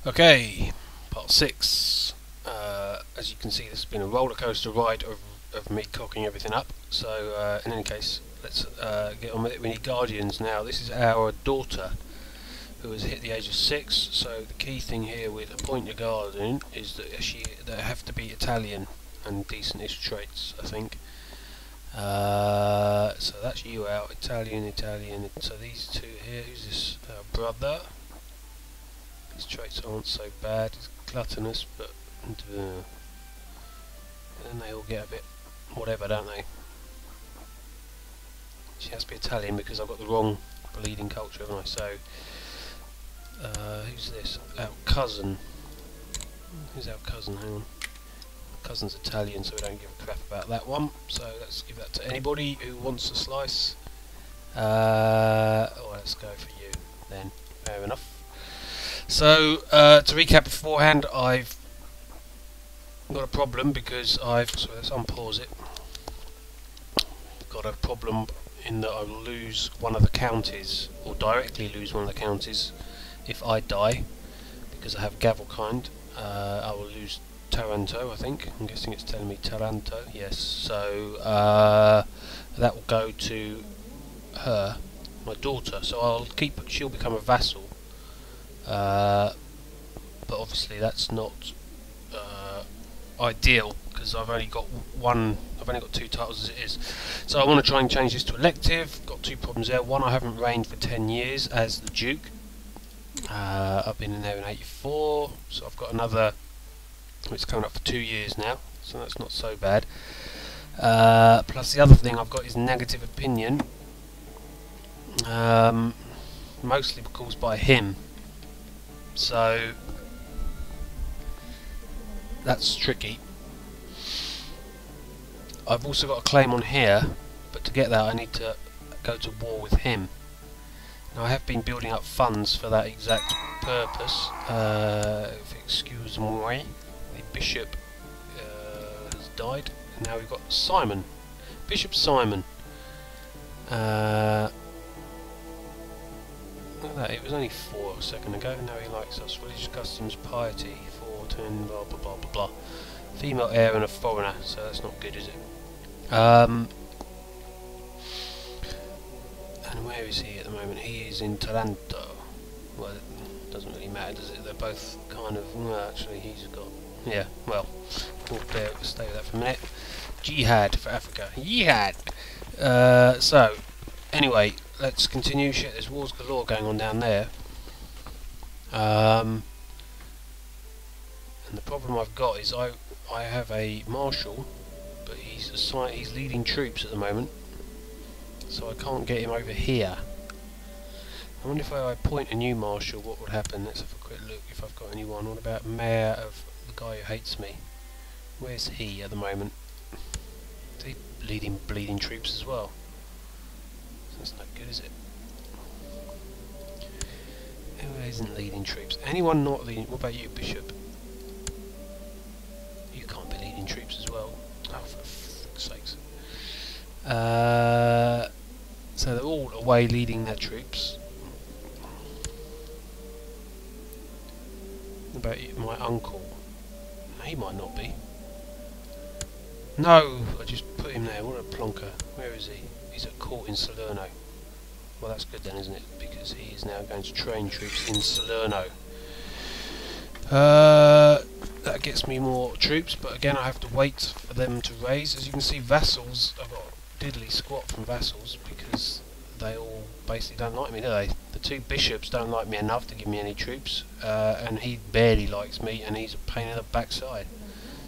Okay, part 6. As you can see, this has been a roller coaster ride of me cocking everything up. So, in any case, let's get on with it. We need guardians now. This is our daughter, who has hit the age of 6. So, the key thing here with appoint your guardian is that they have to be Italian and decentish traits, I think. So that's you out, Italian. So these two here, who's this? Our brother. His traits aren't so bad. He's gluttonous, but then they all get a bit whatever, don't they? She has to be Italian because I've got the wrong bleeding culture, haven't I? So who's this? Our cousin. Who's our cousin? Hang on. Cousin's Italian, so we don't give a crap about that one. So let's give that to anybody who wants a slice. Let's go for you then. Fair enough. So to recap beforehand, I've got a problem because so let's unpause it. Got a problem in that I will lose one of the counties, or directly lose one of the counties, if I die, because I have Gavelkind. I will lose Taranto, I think. I'm guessing it's telling me Taranto. Yes. So that will go to her, my daughter. So she'll become a vassal. But obviously that's not ideal because I've only got two titles as it is. So I want to try and change this to elective. Got two problems there. One, I haven't reigned for 10 years as the Duke. I've been in there in '84, so I've got another. It's coming up for 2 years now, so that's not so bad. Plus the other thing I've got is negative opinion, mostly caused by him. So that's tricky. I've also got a claim on here, but to get that I need to go to war with him. Now I have been building up funds for that exact purpose. If you excuse me, the bishop has died, and now we've got Simon, Bishop Simon. Look at that, it was only 4 a second ago. Now he likes us. Religious customs, piety, 410, blah blah blah blah blah. Female heir and a foreigner, so that's not good, is it? And where is he at the moment? He is in Taranto. Well, it doesn't really matter, does it? They're both kind of. Well, actually, he's got. Yeah, well, we'll stay with that for a minute. Jihad for Africa. Jihad! So, anyway, let's continue. Shit, there's wars galore going on down there. And the problem I've got is I have a marshal, but he's leading troops at the moment, so I can't get him over here. I wonder if I appoint a new marshal, what would happen? Let's have a quick look if I've got anyone. What about mayor of the guy who hates me? Where's he at the moment? Is he leading bleeding troops as well? That's not good, is it? Who isn't leading troops? Anyone not leading? What about you, Bishop? You can't be leading troops as well. Oh, for fuck's sakes. So they're all away leading their troops. What about you, my uncle? He might not be. No, I just put him there. What a plonker. Where is he? He's at court in Salerno. Well, that's good then, isn't it? Because he is now going to train troops in Salerno. That gets me more troops, but again I have to wait for them to raise. As you can see, vassals, I've got diddly squat from vassals because they all basically don't like me, do they? The two bishops don't like me enough to give me any troops, and he barely likes me, and he's a pain in the backside.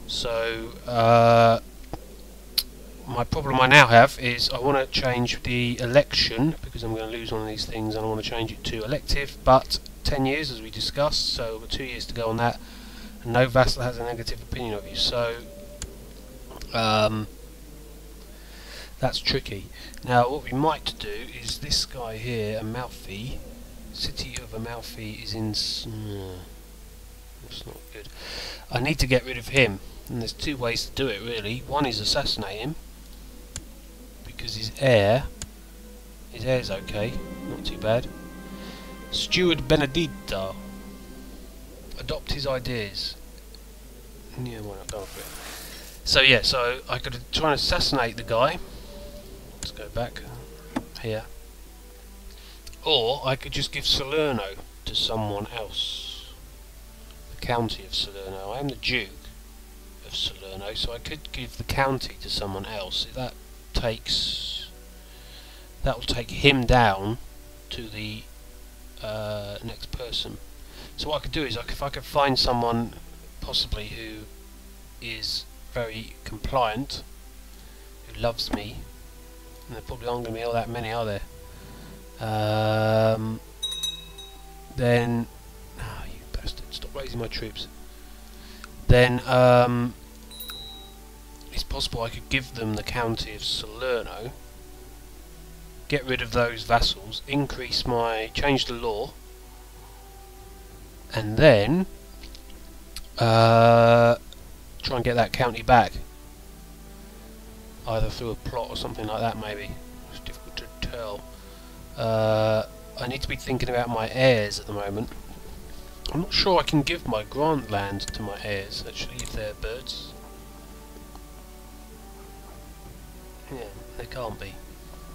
So my problem I now have is I want to change the election because I'm going to lose one of these things, and I want to change it to elective, but 10 years as we discussed, so we've got 2 years to go on that, and no vassal has a negative opinion of you, so that's tricky. Now what we might do is this guy here, Amalfi, city of Amalfi is in that's not good. I need to get rid of him, and there's 2 ways to do it really. One is assassinate him, because his heir's okay, not too bad. Steward Benedetto. adopt his ideas. Yeah, why not go for it? So yeah, so I could try and assassinate the guy. Let's go back here. Or I could just give Salerno to someone else. The county of Salerno. I am the Duke of Salerno, so I could give the county to someone else. If that will take him down to the next person. So what I could do is, if I could find someone possibly who is very compliant, who loves me, and there probably aren't going to be all that many, are there? Then, oh, you bastard! Stop raising my troops. Then it's possible I could give them the county of Salerno, get rid of those vassals, change the law, and then try and get that county back, either through a plot or something like that. Maybe it's difficult to tell. I need to be thinking about my heirs at the moment. I'm not sure I can give my grant land to my heirs, actually, if they're birds. Yeah, they can't be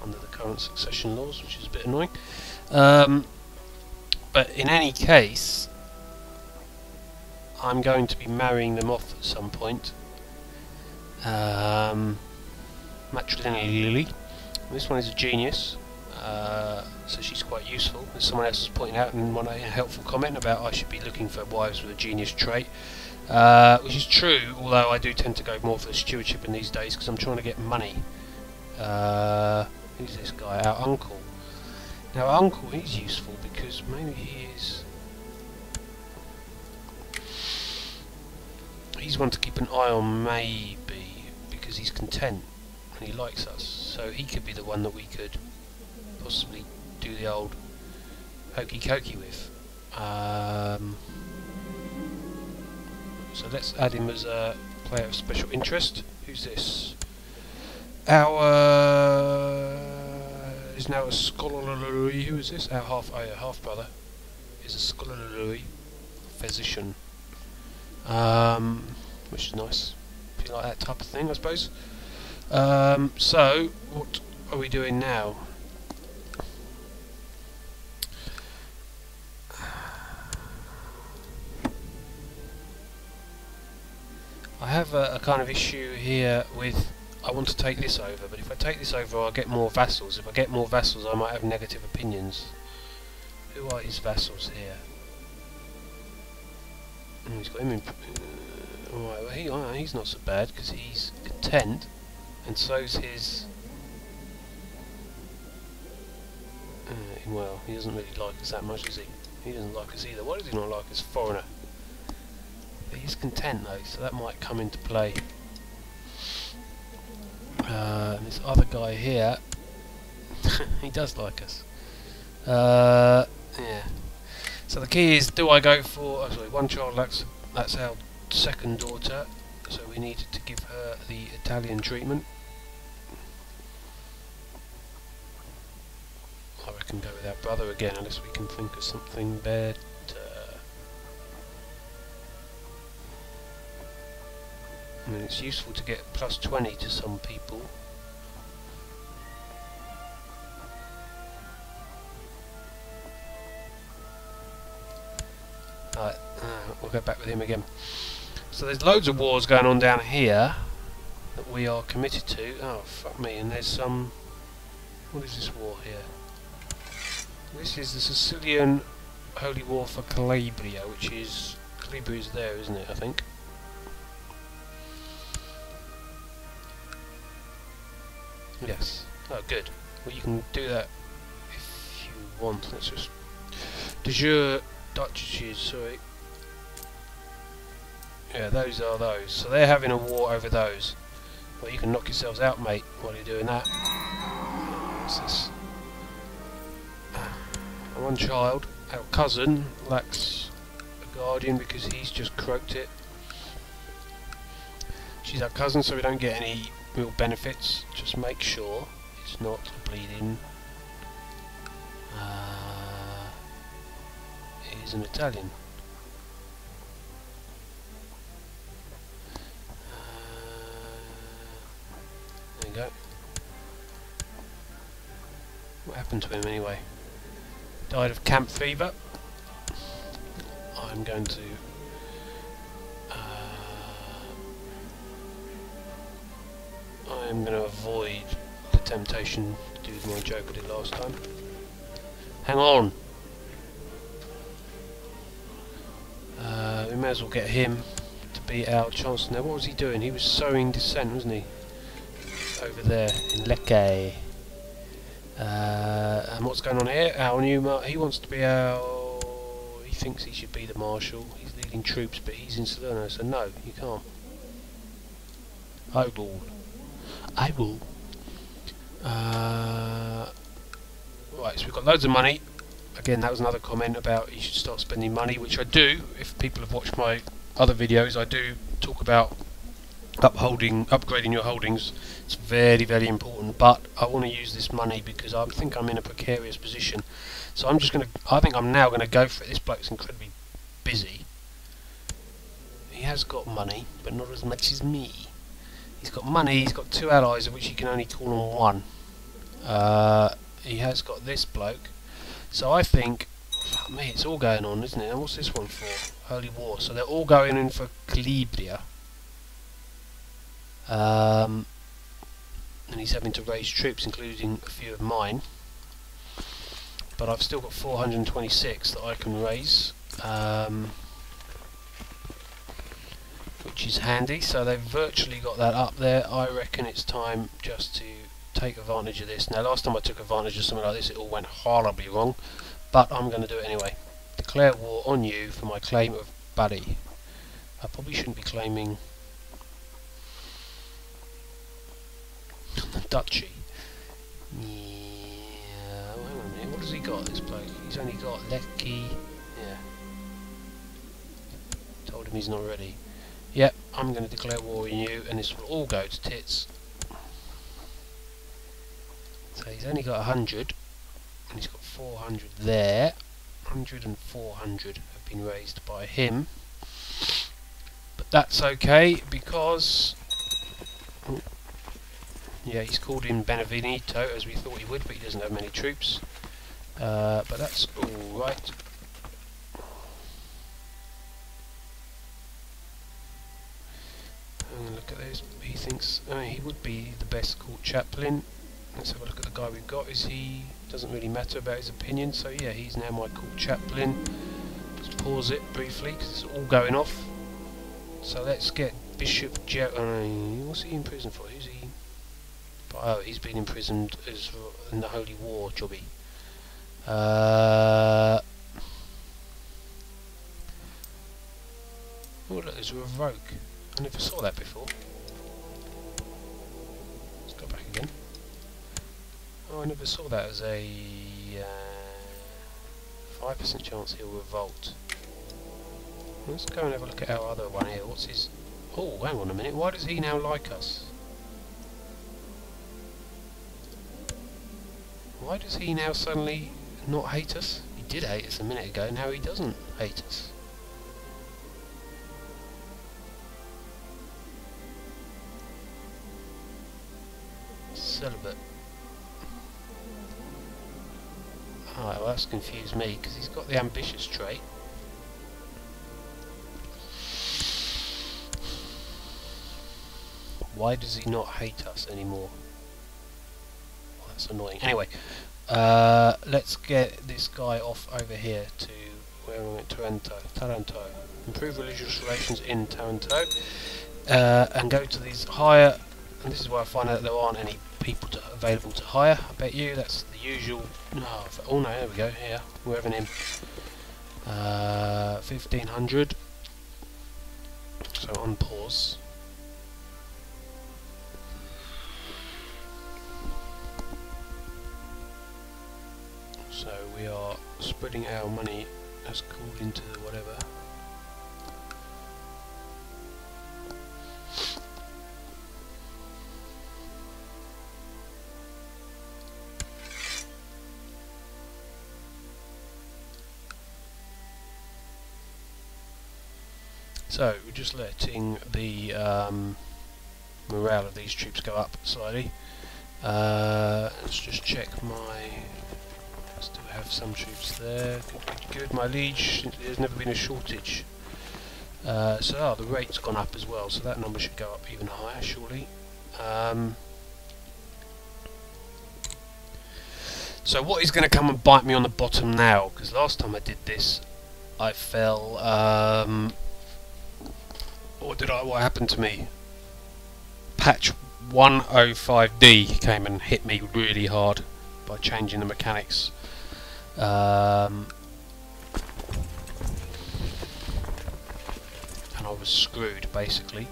under the current succession laws, which is a bit annoying. But in any case, I'm going to be marrying them off at some point. Matrilineally. This one is a genius, so she's quite useful, as someone else is pointing out in one helpful comment about I should be looking for wives with a genius trait, which is true, although I do tend to go more for stewardship in these days because I'm trying to get money. Who's this guy? Our uncle. Now our uncle is useful because maybe he's one to keep an eye on, maybe, because he's content and he likes us, so he could be the one that we could possibly do the old hokey cokey with. So let's add him as a player of special interest. Who's this? Our is now a scholarly. Who is this? Our half brother is a scholarly physician, which is nice. If you like that type of thing, I suppose. So what are we doing now? I have a kind of issue here with, I want to take this over, but if I take this over I'll get more vassals. If I get more vassals I might have negative opinions. Who are his vassals here? He's got him in... Alright, well he's not so bad because he's content, and so's his... well, he doesn't really like us that much, does he? He doesn't like us either. Why does he not like us? Foreigner. But he's content though, so that might come into play. And this other guy here, he does like us. Yeah. So the key is, do I go for... Oh, sorry, one child, that's our second daughter, so we needed to give her the Italian treatment. I reckon go with our brother again, unless we can think of something better. I mean, it's useful to get plus 20 to some people. Alright, we'll go back with him again. So there's loads of wars going on down here that we are committed to. Oh, fuck me, and there's some... What is this war here? This is the Sicilian Holy War for Calabria, which is... Calabria is there, isn't it, I think? Yes. Oh, good. Well, you can do that if you want. Let's just... De jure duchies, sorry. Yeah, those are those. So they're having a war over those. Well, you can knock yourselves out, mate, while you're doing that. What's this? One child, our cousin, lacks a guardian because he's just croaked it. She's our cousin, so we don't get any real benefits. Just make sure it's not bleeding. It is an Italian. happened to him anyway? Died of camp fever. I'm going to avoid the temptation to do my joke I did last time. Hang on. We may as well get him to be our chancellor. Now, what was he doing? He was sowing dissent, wasn't he? Over there in Lecce. And what's going on here? Our new he wants to be our... He thinks he should be the marshal. He's leading troops, but he's in Salerno, so no, you can't. I will. Right, so we've got loads of money. Again, that was another comment about you should start spending money, which I do. If people have watched my other videos, I do talk about upgrading your holdings. It's very, very important. But I want to use this money because I think I'm in a precarious position. So I'm just going to. I think I'm now going to go for it. This bloke's incredibly busy. He has got money, but not as much as me. He's got money. He's got 2 allies, of which he can only call on 1. He has got this bloke. So I think, fuck me, it's all going on, isn't it? And what's this one for? Early war. So they're all going in for Calabria. And he's having to raise troops, including a few of mine. But I've still got 426 that I can raise, which is handy. So they've virtually got that up there. I reckon it's time just to take advantage of this. Now, last time I took advantage of something like this, it all went horribly wrong, but I'm going to do it anyway. Declare war on you for my claim of Bari. I probably shouldn't be claiming the Duchy. Yeah, hang on a minute. What has he got, this bloke? He's only got Lecce. Yeah. Told him he's not ready. Yep, I'm going to declare war on you, and this will all go to tits. So he's only got 100, and he's got 400 there. 100 and 400 have been raised by him. But that's okay, because... yeah, he's called in Benevento, as we thought he would, but he doesn't have many troops. But that's alright. Look at this. He thinks he would be the best court chaplain. Let's have a look at the guy we've got. Doesn't really matter about his opinion, so yeah, he's now my court chaplain. Let's pause it briefly because it's all going off. So let's get Bishop what's he in prison for? Who's he? Oh, he's been imprisoned in the Holy War, jobby. Oh look, there's a revoke. I never saw that before. Let's go back again. Oh, I never saw that as a 5% chance he'll revolt. Let's go and have a look at our other one here. What's his... Oh, hang on a minute. Why does he now like us? Why does he now suddenly not hate us? He did hate us a minute ago, now he doesn't hate us. Celibate. Alright, well that's confused me, because he's got the ambitious trait. Why does he not hate us anymore? Well, that's annoying. Anyway, let's get this guy off over here to where we went, Taranto. Improve religious relations in Taranto, and go to these higher. And this is where I find out there aren't any people available to hire. I bet you that's the usual. Oh no, there we go. Here, we're having him 1500. So on pause. So we are spreading our money as called into whatever. So we're just letting the morale of these troops go up slightly. Let's just check my I have some troops there. Good. My liege, there's never been a shortage. So the rate's gone up as well, so that number should go up even higher, surely. So what is going to come and bite me on the bottom now? Because last time I did this, I fell. What happened to me? Patch 105D came and hit me really hard by changing the mechanics. And I was screwed basically.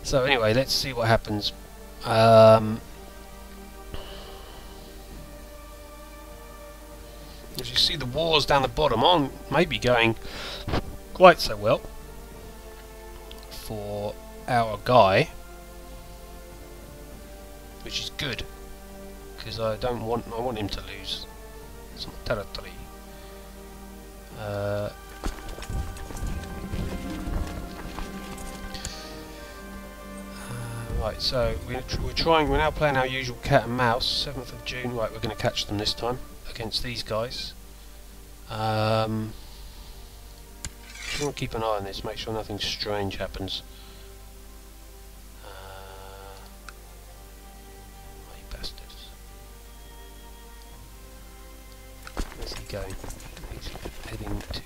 So anyway, let's see what happens. As you see, the wars down the bottom aren't maybe going quite so well for our guy, which is good because I want him to lose some territory. Right, so we're now playing our usual cat and mouse. 7th of June. Right, we're going to catch them this time against these guys. I want to keep an eye on this, make sure nothing strange happens. You bastards. Where's he going? He's heading to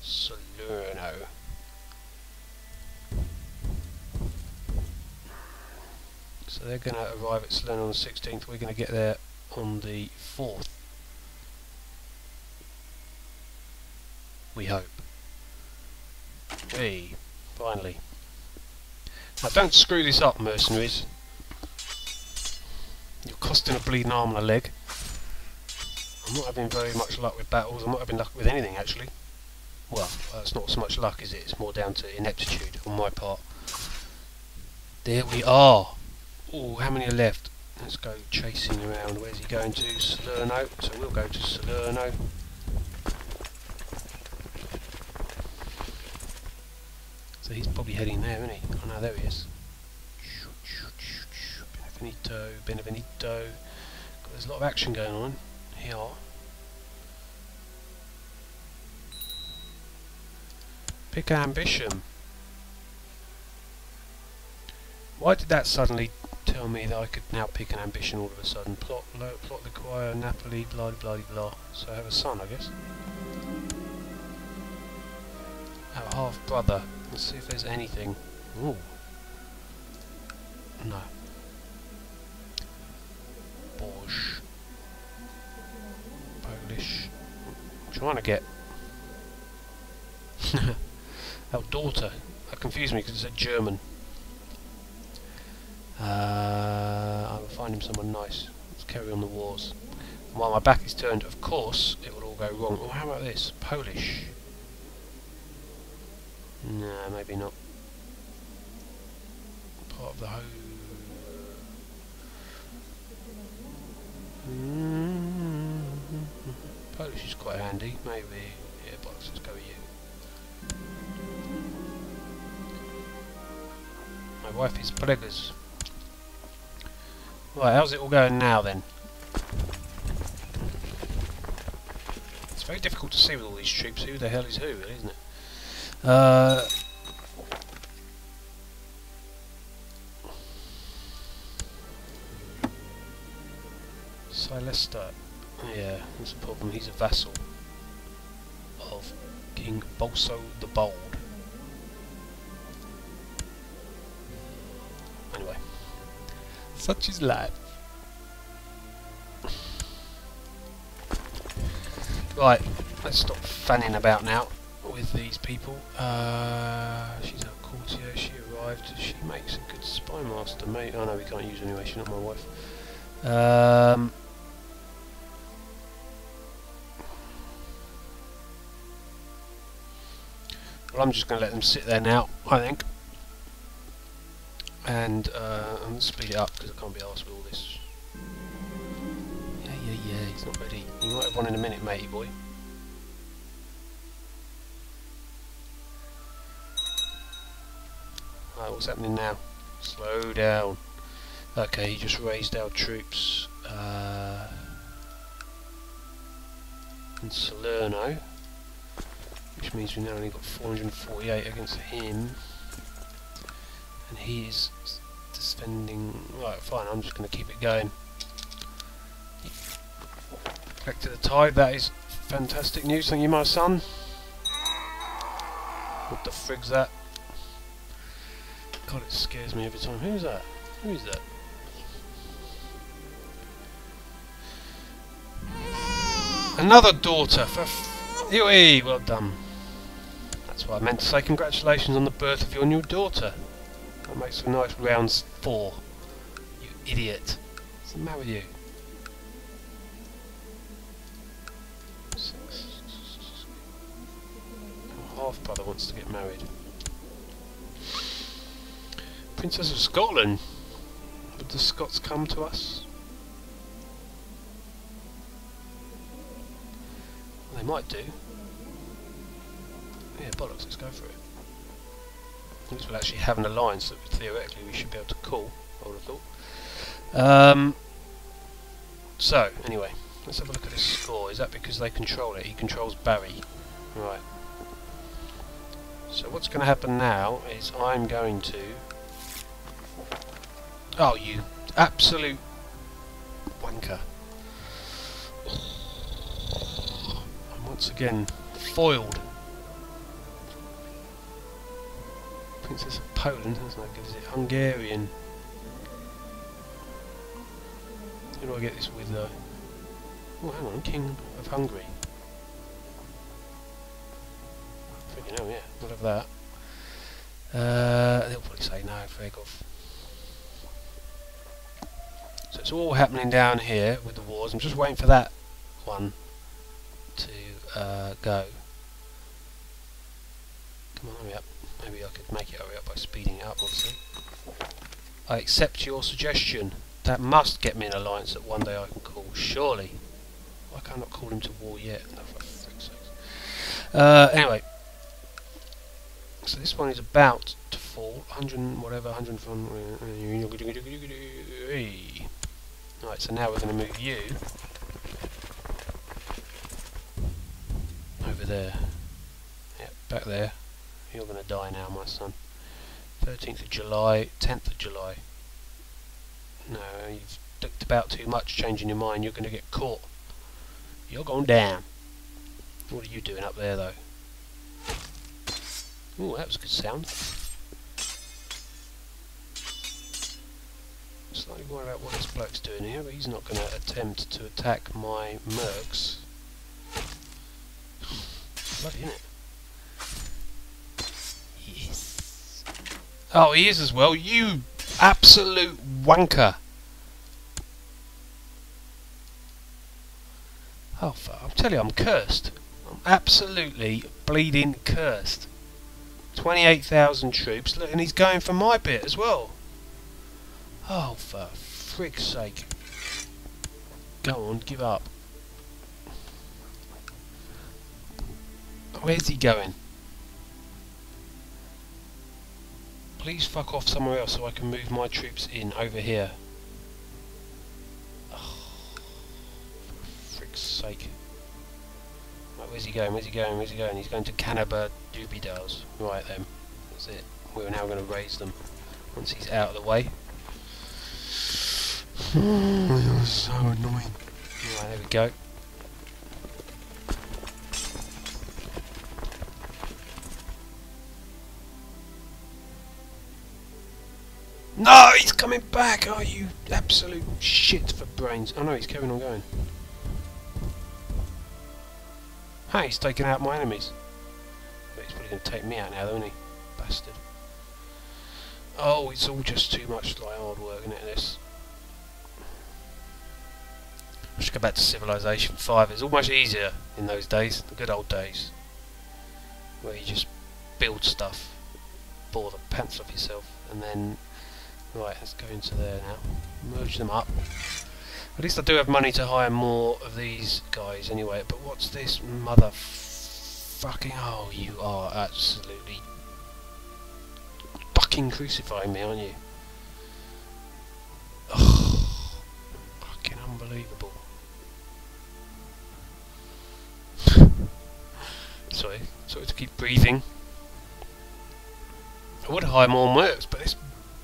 Salerno. So they're going to arrive at Salerno on the 16th. We're going to get there on the 4th. We hope. Hey, finally. Now don't screw this up, mercenaries. You're costing a bleeding arm and a leg. I'm not having very much luck with battles. I'm not having luck with anything, actually. Well, it's not so much luck, is it? It's more down to ineptitude on my part. There we are. Oh, how many are left? Let's go chasing around. Where's he going to? Salerno. So we'll go to Salerno. So he's probably heading there, isn't he? Oh no, there he is. Benvenuto. There's a lot of action going on here. Pick ambition. Why did that suddenly tell me that I could now pick an ambition all of a sudden? Plot require Napoli, blah blah blah. So I have a son, I guess. Our half brother. Let's see if there's anything. Ooh. No. Borsch. Polish. I'm trying to get our daughter. That confused me because it said German. I will find him someone nice. Let's carry on the wars. And while my back is turned, of course, it will all go wrong. Oh, how about this? Polish. No, maybe not. Part of the whole. Polish is quite handy. Maybe. Yeah, bollocks. Let's go with you. My wife is preggers. Right, how's it all going now then? It's very difficult to see with all these troops. Who the hell is who, really, isn't it? Silester. Yeah, that's a problem. He's a vassal of King Bolso the Bold. Anyway, such is life. Right, let's stop fanning about now with these people. She's our courtier. She arrived. She makes a good spy master, mate. Oh no, we can't use her anyway. She's not my wife. Well, I'm just going to let them sit there now, I think. And I'm going to speed it up because I can't be arsed with all this. Yeah, he's not ready. You might have one in a minute, matey boy. Right, what's happening now? Slow down. Okay, he just raised our troops. and Salerno, which means we've now only got 448 against him, and he is defending. Right, fine, I'm just going to keep it going. Collected the tide, that is fantastic news, thank you my son. What the frig's that? God, it scares me every time. Who's that? Who is that? Another daughter for Yui, well done. That's what I meant to say. Congratulations on the birth of your new daughter. That makes a nice round 4. You idiot. What's the matter with you? 6. Your half brother wants to get married. Princess of Scotland. Would the Scots come to us? They might do. Yeah, bollocks, let's go for it. At least we'll actually have an alliance that theoretically we should be able to call, I would have thought. So, anyway, let's have a look at his score. Is that because they control it? He controls Bari. Right. So what's going to happen now is I'm going to... Oh, you absolute wanker. Once again, foiled. Princess of Poland, that's no good, is it? Hungarian. Who do I get this with though? Oh, hang on, King of Hungary. Freaking hell, yeah, we'll have that. They'll probably say no, frig off. So it's all happening down here with the wars. I'm just waiting for that one to go. Come on, hurry up. Maybe I could make it hurry up by speeding it up, obviously. I accept your suggestion. That must get me an alliance that one day I can call, surely. Why can't I not call him to war yet? No, for frick's sake. Anyway. So this one is about to fall. 100 and whatever, 100 Right, so now we're going to move you over there. Yep, back there. You're going to die now, my son. 13th of July, 10th of July. No, you've looked about too much, changing your mind. You're going to get caught. You're going down. What are you doing up there, though? Ooh, that was a good sound. Slightly worried about what this bloke's doing here, but he's not going to attempt to attack my mercs. Bloody, isn't it? Yes. Oh, he is as well. You absolute wanker. Oh, I'm telling you, I'm cursed. I'm absolutely bleeding cursed. 28,000 troops. Look, and he's going for my bit as well. Oh, for frick's sake. Go on, give up. Where's he going? Please fuck off somewhere else so I can move my troops in over here. Oh, for frick's sake. Right, where's he going? Where's he going? Where's he going? He's going to Canaba Dubidals. Right then. That's it. We're now going to raise them once he's out of the way. Oh, you're so annoying. Right, there we go. No, he's coming back! Oh, you absolute shit for brains. Oh no, he's carrying on going. Hey, he's taking out my enemies. But he's probably going to take me out now, though, isn't he? Bastard. Oh, it's all just too much like hard work, isn't it, this? I should go back to Civilization 5. It was almost easier in those days, the good old days, where you just build stuff, bore the pants off yourself, and then, right, let's go into there now, merge them up. At least I do have money to hire more of these guys anyway, but what's this mother fucking, oh, you are absolutely fucking crucifying me, aren't you? Ugh, fucking unbelievable. sorry to keep breathing. I would hire more works, but this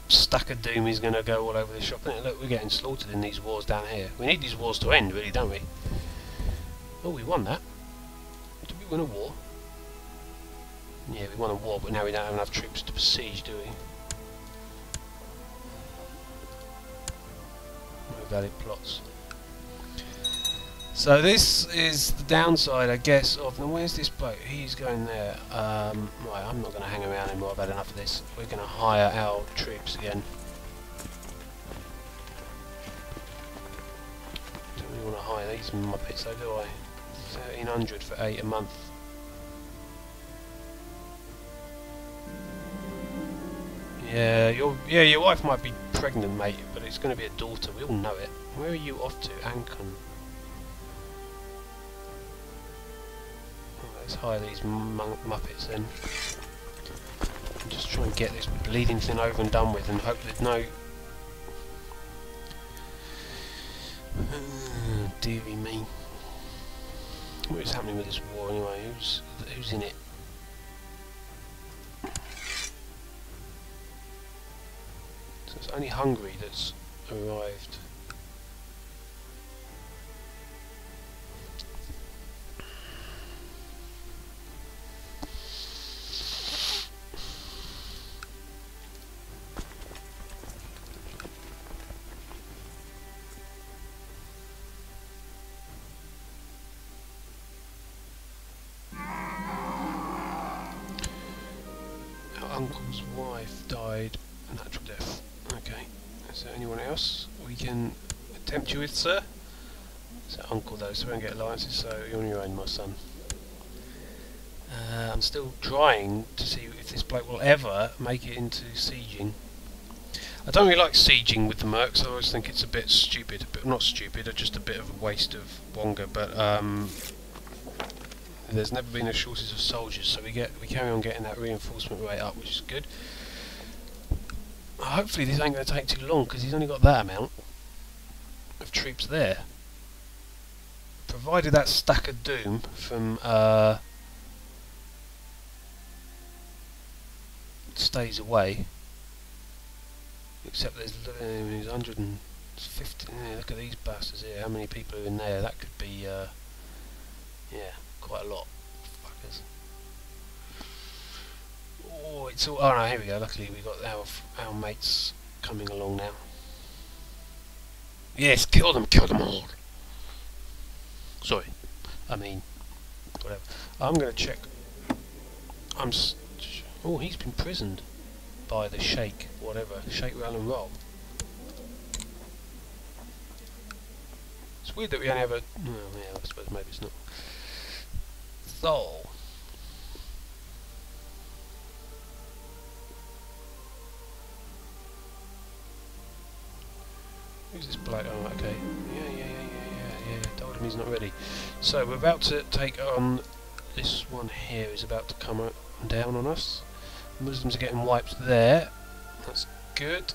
stack of doom is going to go all over the shop, isn't it? Look, we're getting slaughtered in these wars down here. We need these wars to end, really, don't we? Oh, we won that. Did we win a war? Yeah, we won a war, but now we don't have enough troops to besiege, do we? No valid plots. So this is the downside, I guess, of... Now, where's this bloke? He's going there. Right, I'm not going to hang around anymore. I've had enough of this. We're going to hire our troops again. Don't really want to hire these muppets, though, do I? 1300 for 8 a month. Yeah, your wife might be pregnant, mate, but it's going to be a daughter. We all know it. Where are you off to, Ancon? Let's hire these muppets then. And just try and get this bleeding thing over and done with, and hope there's no... dearie me. What is happening with this war anyway? Who's in it? So it's only Hungary that's arrived. Uncle's wife died a natural death. Okay. Is there anyone else we can tempt you with, sir? It's uncle though, so we don't get alliances, so you're on your own, my son. I'm still trying to see if this bloke will ever make it into sieging. I don't really like sieging with the mercs. I always think it's a bit stupid, but not stupid, just a bit of a waste of wonga, but there's never been a shortage of soldiers, so we carry on getting that reinforcement rate up, which is good. Hopefully this ain't going to take too long, because he's only got that amount of troops there. Provided that stack of doom from stays away. Except there's 150. Yeah, look at these bastards here. How many people are in there? That could be yeah, quite a lot. Fuckers. Oh, it's all. Oh no, here we go. Luckily we got our mates coming along now. Yes, kill them all. Sorry, I mean, whatever. I'm gonna check. Oh, he's been imprisoned by the Sheikh, whatever. Sheikh Roll and Roll. It's weird that we only have a... Well, yeah, I suppose maybe it's not. So... Who's this bloke? Oh, okay. Yeah. Told him he's not ready. So, we're about to take on... This one here is about to come down on us. Muslims are getting wiped there. That's good.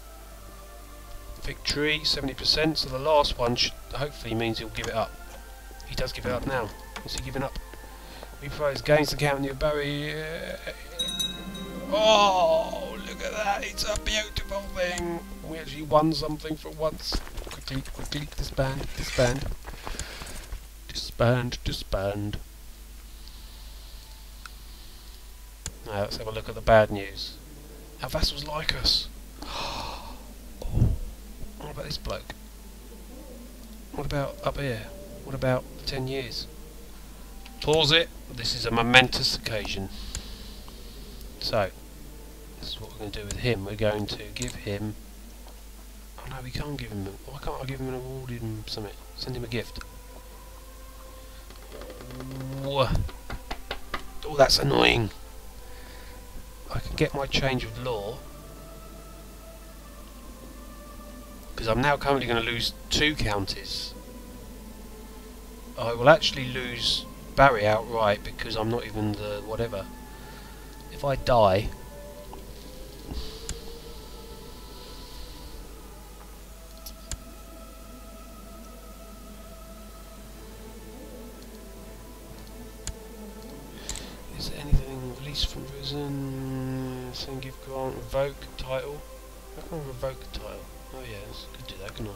Victory, 70%. So the last one should hopefully means he'll give it up. He does give it up now. Is he giving up? We prize gains the county of Bari. Oh, look at that! It's a beautiful thing. We actually won something for once. Quickly, disband. Now let's have a look at the bad news. Our vassals like us. Oh, what about this bloke? What about up here? What about 10 years? Pause it. This is a momentous occasion. So, this is what we're going to do with him. We're going to give him... Oh no, we can't give him... Why can't I give him an award, him something? Send him a gift. Oh, that's annoying. I can get my change of law because I'm now currently going to lose 2 counties. I will actually lose Bari outright because I'm not even the whatever. If I die, Release from prison. Then give grant. Revoke title. How can I revoke a title? Oh yeah, I could do that, couldn't I?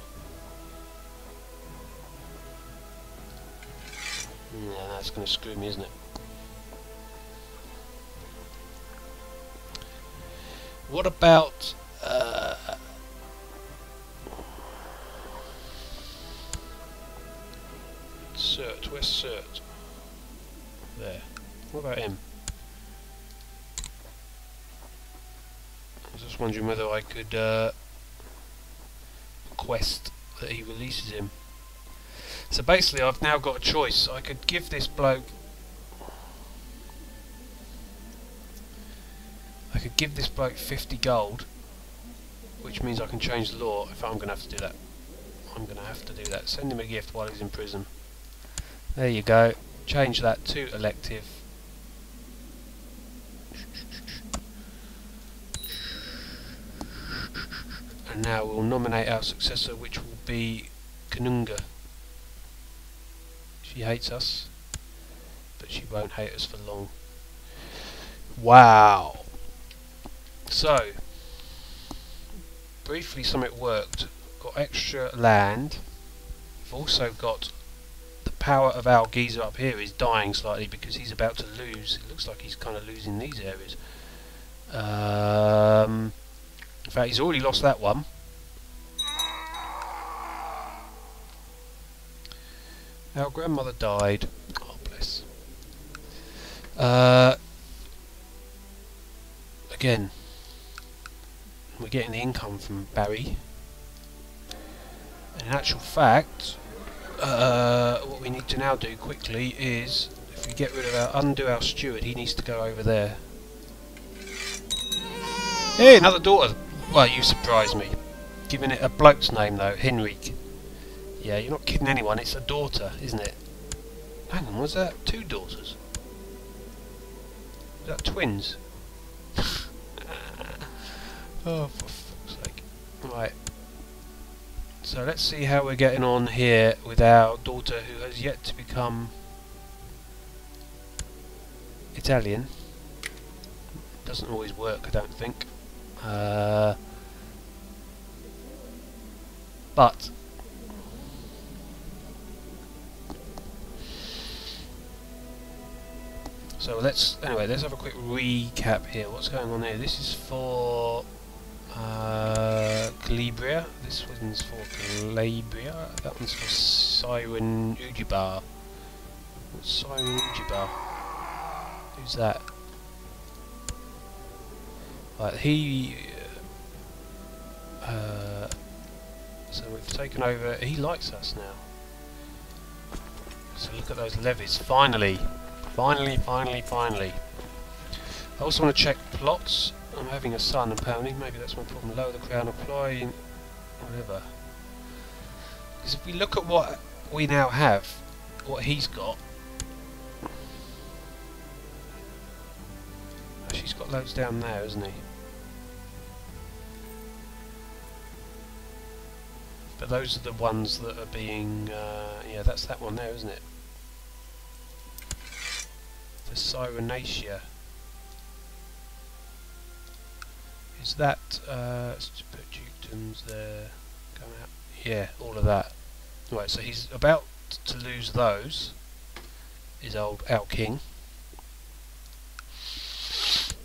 Yeah, that's going to screw me, isn't it? What about Cert? Where's Cert? There. What about him? I was just wondering whether I could request that he releases him. So basically I've now got a choice. I could give this bloke 50 gold, which means I can change the law. If I'm going to have to do that, I'm going to have to do that. Send him a gift while he's in prison. There you go. Change that to elective. And now we'll nominate our successor, which will be Kanunga. She hates us, but she won't hate us for long. Wow. So, briefly something worked. Got extra land. We've also got the power of our geezer up here is dying slightly because he's about to lose. It looks like he's kind of losing these areas. In fact, he's already lost that one. Our grandmother died. Oh, bless. Again, we're getting the income from Bari. In actual fact, what we need to now do quickly is, if we get rid of undo our steward, he needs to go over there. Hey, another daughter. Well, you surprised me. Giving it a bloke's name though, Henrik. Yeah, you're not kidding anyone, it's a daughter, isn't it? Hang on, was that 2 daughters? Was that twins? Oh, for fuck's sake. Right. So let's see how we're getting on here with our daughter who has yet to become Italian. Doesn't always work, I don't think. But so let's have a quick recap here. What's going on here? This is for Calabria. This one's for Calabria. That one's for Siren Ujibar. What's Siren Ujibar? Who's that? Right, he. So we've taken over. He likes us now. So look at those levies. Finally. Finally. I also want to check plots. I'm having a son apparently. Maybe that's my problem. Lower the crown. Apply. Whatever. Because if we look at what we now have, what he's got. Actually, he's got loads down there, isn't he? But those are the ones that are being, yeah, that's that one there, isn't it? The Cyrenacia. Is that, let's just put dukedoms there, come out, yeah, all of that. Right, so he's about to lose those, his our king.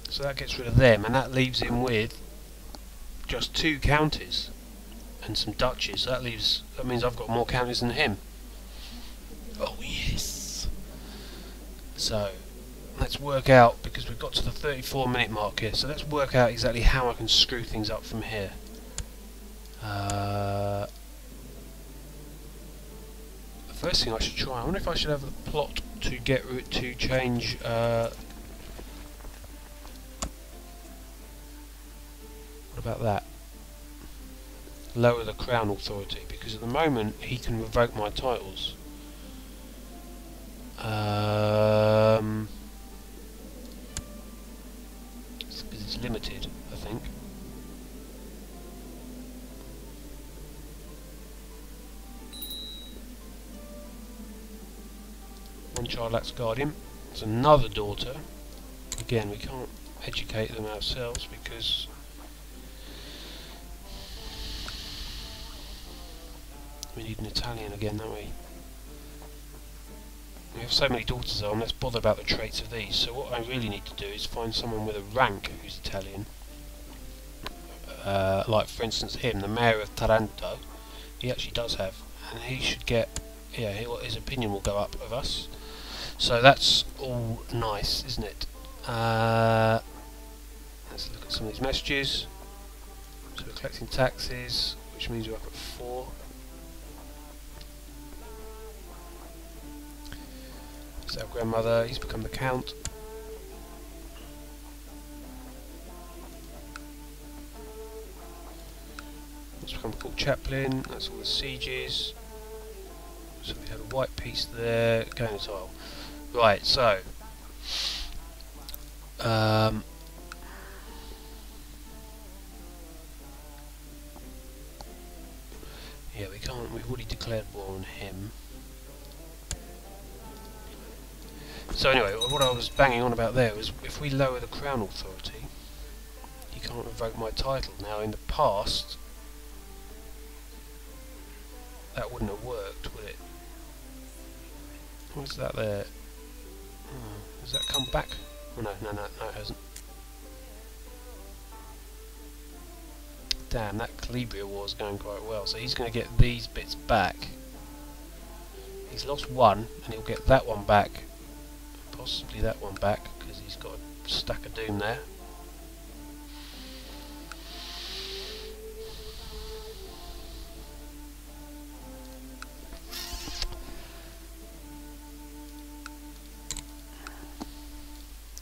So that gets rid of them, and that leaves him with just 2 counties. And some duchies. That means I've got more counties than him. Oh yes. So let's work out, because we've got to the 34-minute mark here. So let's work out exactly how I can screw things up from here. The first thing I should try. I wonder if I should have a plot to change. What about that? Lower the crown authority, because at the moment he can revoke my titles. It's limited, I think. One child lacks guardian. It's another daughter. again, we can't educate them ourselves because we need an Italian again, don't we? We have so many daughters on, let's bother about the traits of these. So what I really need to do is find someone with a rank who's Italian. Like for instance him, the mayor of Taranto. He actually does have, and he should get, yeah, his opinion will go up of us. So that's all nice, isn't it? Let's look at some of these messages. So we're collecting taxes, which means we're up at 4. That's our grandmother, he's become the count. He's become court chaplain, that's all the sieges. So we had a white piece there, going as well. Right, so yeah, we can't, we've already declared war on him. So anyway, what I was banging on about there was if we lower the crown authority, he can't revoke my title. Now in the past, that wouldn't have worked, would it? What's that there? Oh, has that come back? Oh no, it hasn't. Damn, that Calabria war's going quite well, so he's going to get these bits back. He's lost one, and he'll get that one back. Possibly that one back, because he's got a stack of doom there.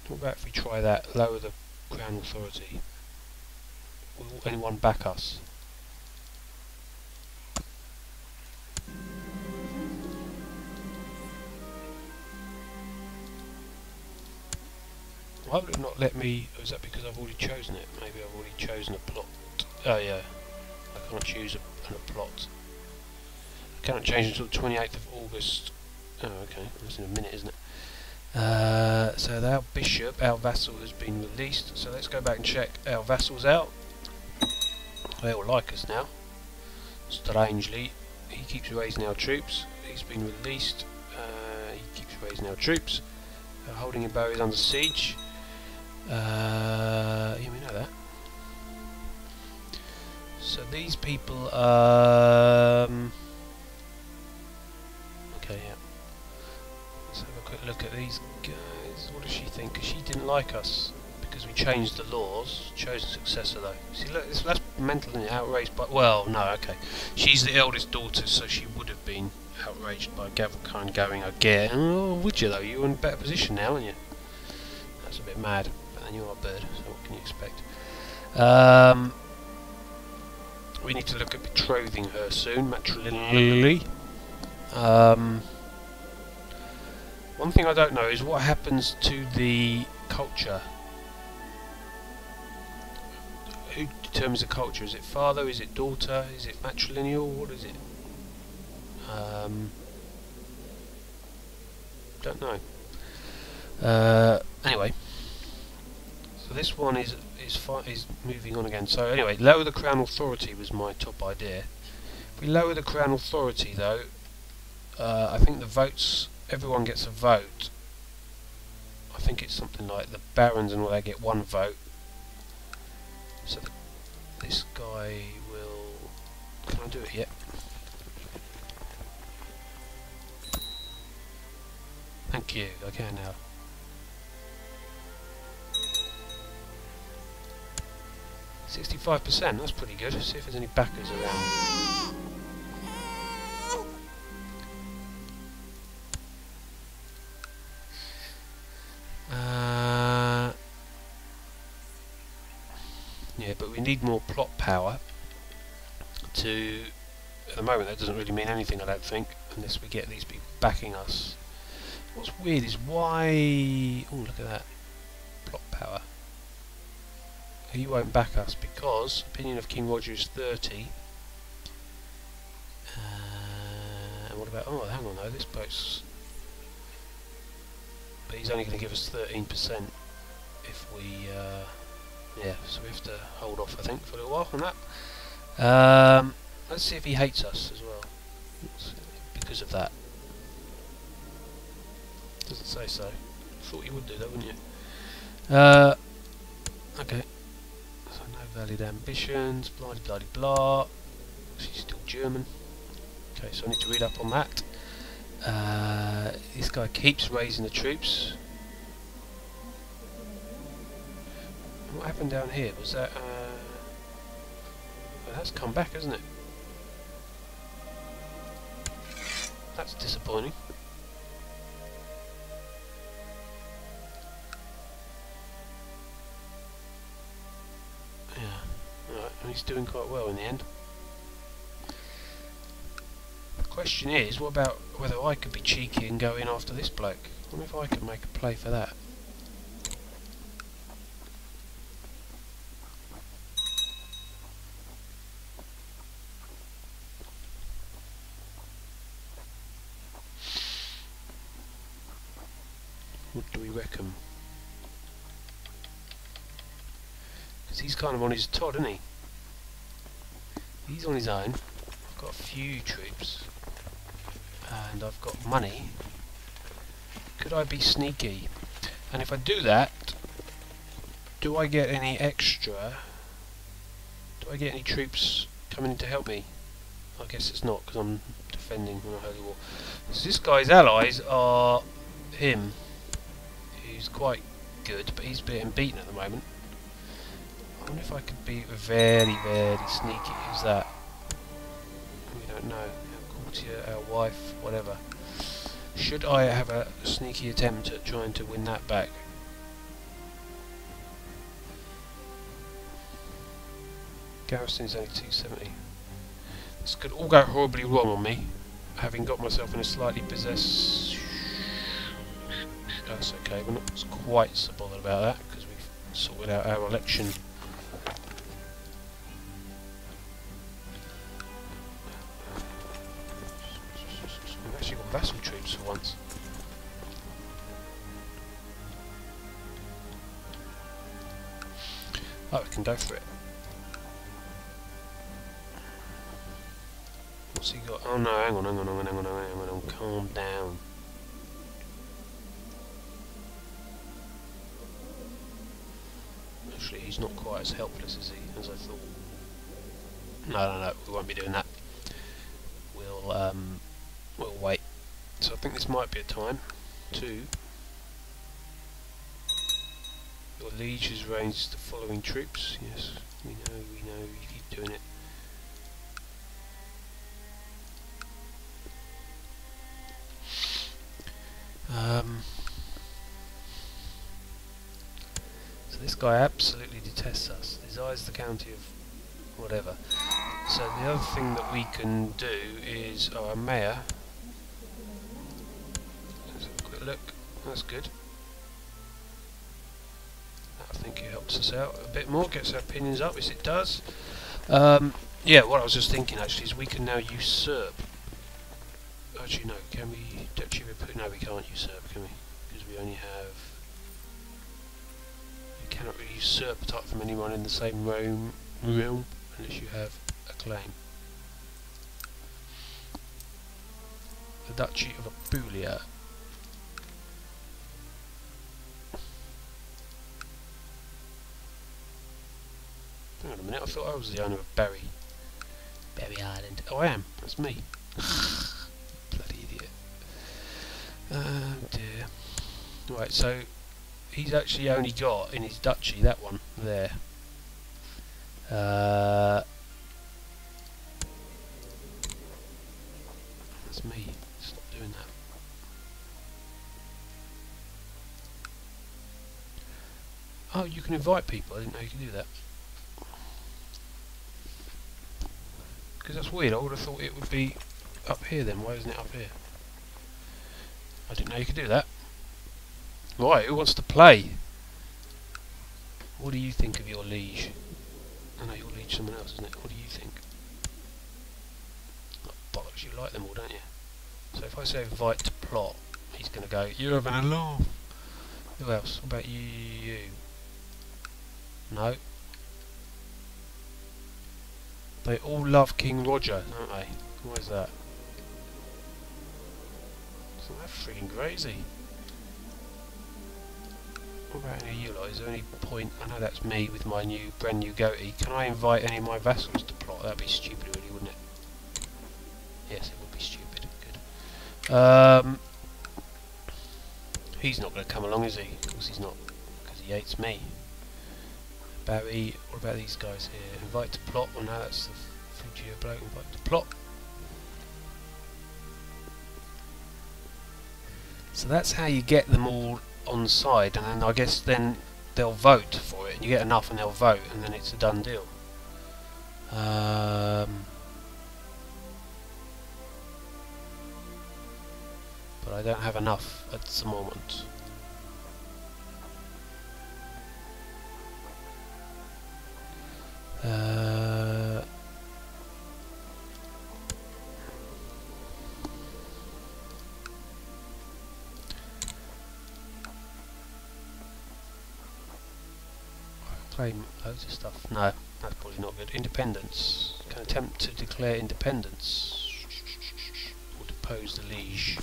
What about if we try that, lower the crown authority? Will anyone back us? Why would it not let me? Or is that because I've already chosen it? Maybe I've already chosen a plot. Oh yeah, I can't choose a plot. I can't change until the 28th of August. Oh okay, that's in a minute, isn't it? So our bishop, our vassal, has been released. So let's go back and check our vassals out. They all like us now. Strangely, he keeps raising our troops. He's been released. He keeps raising our troops. Holding in Bari is under siege. Yeah, we know that. So these people, okay, yeah. Let's have a quick look at these guys. What does she think? 'Cause she didn't like us because we changed the laws. Chosen successor though. See, look, that's mental and outraged. But well, no, okay. She's the eldest daughter, so she would have been outraged by Gavelkind going again. Oh, would you though? You're in a better position now, aren't you? That's a bit mad. But then you are a bird, so what can you expect? We need to look at betrothing her soon, matrimonially. One thing I don't know is what happens to the culture. Who determines the culture? Is it father? Is it daughter? Is it matrilineal? What is it? Don't know. Anyway, so this one is moving on again. So anyway, lower the crown authority was my top idea. If we lower the crown authority, though, I think the votes. Everyone gets a vote. I think it's something like the barons and all they get 1 vote. So this guy will. Can I do it yet? Thank you. I can now. %65%. That's pretty good. Let's see if there's any backers around. Yeah, but we need more plot power to. At the moment, that doesn't really mean anything, I don't think, unless we get these people backing us. What's weird is why. Oh, look at that. Plot power. He won't back us because opinion of King Roger is 30. And what about? Oh, hang on though. This boat's. But he's only going to give us 13%. if we yeah, so we have to hold off I think for a little while on that. Let's see if he hates us as well because of that. Doesn't say so. Thought you would do that, wouldn't you? Okay. So no valid ambitions, blah blah blah. She's still German. Okay, so I need to read up on that. This guy keeps raising the troops. What happened down here? Was that well, that's come back, hasn't it? That's disappointing. Yeah, right, and he's doing quite well in the end. The question is, what about whether I could be cheeky and go in after this bloke? I wonder if I could make a play for that. What do we reckon? Because he's kind of on his Todd, isn't he? He's on his own. I've got a few troops. And I've got money. Could I be sneaky? And if I do that, do I get any extra? Do I get any troops coming in to help me? I guess it's not, because I'm defending the Holy War. So this guy's allies are him. He's quite good, but he's being beaten at the moment. I wonder if I could be very, very sneaky. Who's that? We don't know. Our courtier, our wife, whatever. Should I have a sneaky attempt at trying to win that back? Garrison is only 270. This could all go horribly wrong on me, having got myself in a slightly possessed... That's okay, we're not quite so bothered about that, because we've sorted out our election. We've actually got vassal troops for once. Oh, we can go for it. What's he got? Oh no, hang on, calm down. Actually, he's not quite as helpless as I thought. No, we won't be doing that. We'll wait. So I think this might be a time to... Your liege has raised the following troops. Yes, we know, you keep doing it. So this guy absolutely detests us. Desires the county of whatever. So the other thing that we can do is our mayor. Let's have a quick look. That's good. I think it helps us out a bit more, gets our opinions up, as it does. Yeah, what I was just thinking actually is we can now usurp. Actually no, can we Duchy Repute? No, we can't usurp, can we? Because we only have... You cannot really usurp a type from anyone in the same realm unless you have a claim. The Duchy of Apulia. Hang on a minute, I thought I was the owner of Bari. Bari Island. Oh, I am. That's me. Bloody idiot. Oh dear. Right, so he's actually only got in his duchy that one there. That's me. Stop doing that. Oh, you can invite people. I didn't know you could do that. Because that's weird. I would have thought it would be up here then. Why isn't it up here? I didn't know you could do that. Right, who wants to play? What do you think of your liege? I know your liege someone else, isn't it? What do you think? Oh, bollocks, you like them all, don't you? So if I say invite to plot, he's going to go, you're having a laugh. Who else? What about you? No. They all love King Roger, don't they? Why is that? Isn't that freaking crazy? What about any of you lot? Is there any point? I know that's me with my brand new goatee. Can I invite any of my vassals to plot? That'd be stupid, really, wouldn't it? Yes, it would be stupid. Good. He's not going to come along, is he? Of course he's not, because he hates me. Bari, what about these guys here? Invite to plot. Well, no, that's the Fugio bloke. Invite to plot. So that's how you get them all on side, and then I guess then they'll vote for it, and you get enough and they'll vote, and then it's a done deal. But I don't have enough at the moment. Claim loads of stuff. No, that's probably not good. Independence. Can attempt to declare independence or depose the liege.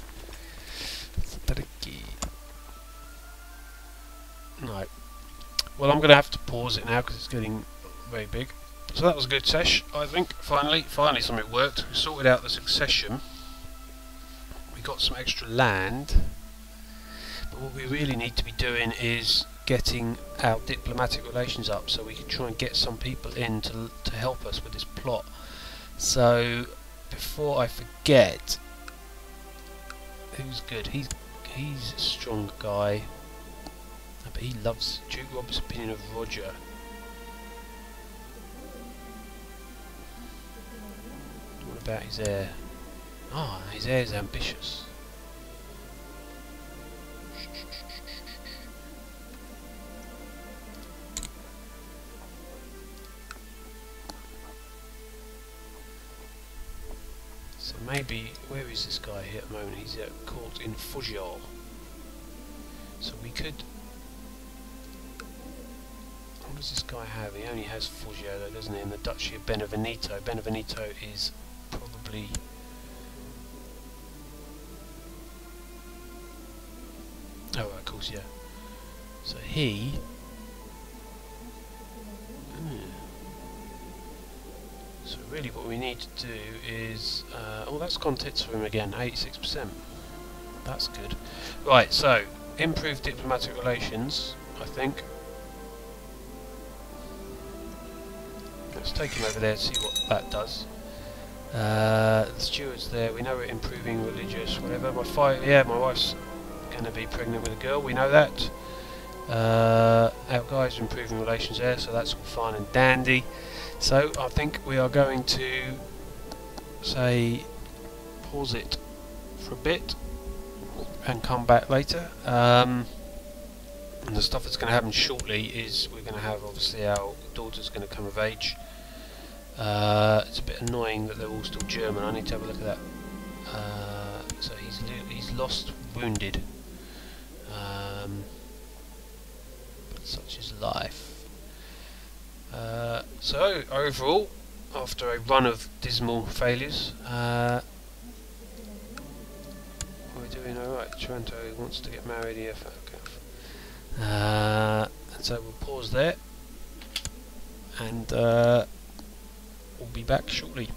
No. Well, I'm going to have to pause it now because it's getting very big. So that was a good sesh, I think. Finally something worked. We sorted out the succession. We got some extra land. But what we really need to be doing is getting our diplomatic relations up so we can try and get some people in to help us with this plot. So before I forget, who's good? He's a strong guy, but he loves Duke Rob's opinion of Roger. What about his heir? Ah, his heir is ambitious. So maybe, where is this guy here at the moment? He's at court in Foggiol. So we could... What does this guy have? He only has Foggiol though, doesn't he? In the Duchy of Benevento. Benevento is probably... Oh, right, of course, yeah. So he... So really what we need to do is... oh, that's contents for him again, 86%. That's good. Right, so, improve diplomatic relations, I think. Let's take him over there to see what that does. The steward's there, we know we're improving religious, whatever. My wife's going to be pregnant with a girl, we know that. Our guys are improving relations there, so that's all fine and dandy. So I think we are going to say pause it for a bit and come back later. And the stuff that's going to happen shortly is we're going to have, obviously, our daughter's going to come of age. It's a bit annoying that they're all still German. I need to have a look at that. So he's lost wounded. But such is life. So overall, after a run of dismal failures, we're doing alright. Taranto wants to get married here. And so we'll pause there, and we'll be back shortly.